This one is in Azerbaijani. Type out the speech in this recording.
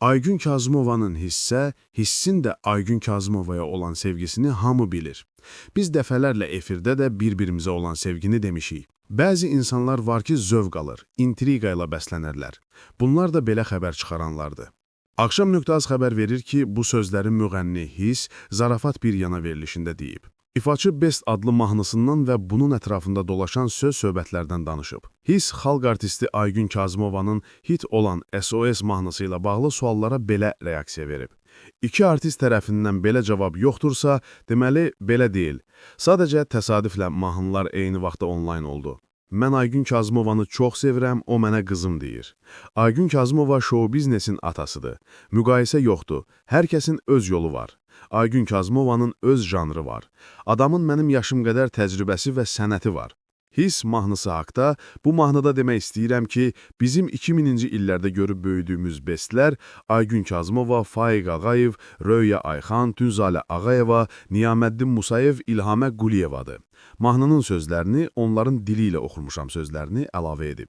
Aygün Kazımovanın hissə, hissin də Aygün Kazımovaya olan sevgisini hamı bilir. Biz dəfələrlə efirdə də bir-birimizə olan sevgini demişik. Bəzi insanlar var ki, zövq alır, intriqa ilə bəslənərlər. Bunlar da belə xəbər çıxaranlardır. Axşam.az xəbər verir ki, bu sözləri müğənni Hiss zarafat bir yana verilişində deyib. İfaçı Best adlı mahnısından və bunun ətrafında dolaşan söz-söhbətlərdən danışıb. Hiss xalq artisti Aygün Kazımovanın hit olan SOS mahnısı ilə bağlı suallara belə reaksiya verib. İki artist tərəfindən belə cavab yoxdursa, deməli, belə deyil. Sadəcə təsadüflə mahnılar eyni vaxtda onlayn oldu. Mən Aygün Kazımovanı çox sevirəm, o mənə qızım deyir. Aygün Kazımova show biznesin atasıdır. Müqayisə yoxdur, hər kəsin öz yolu var. Aygün Kazımovanın öz janrı var. Adamın mənim yaşım qədər təcrübəsi və sənəti var. Hiss mahnısı haqda bu mahnıda demək istəyirəm ki, bizim 2000-ci illərdə görüb böyüdüyümüz bestlər Aygün Kazımova, Faiq Ağayev, Röya Ayxan, Tünzalə Ağayeva, Niyaməddin Musayev, İlhamə Quliyevadır. Mahnının sözlərini onların dili ilə oxumuşam sözlərini əlavə edib.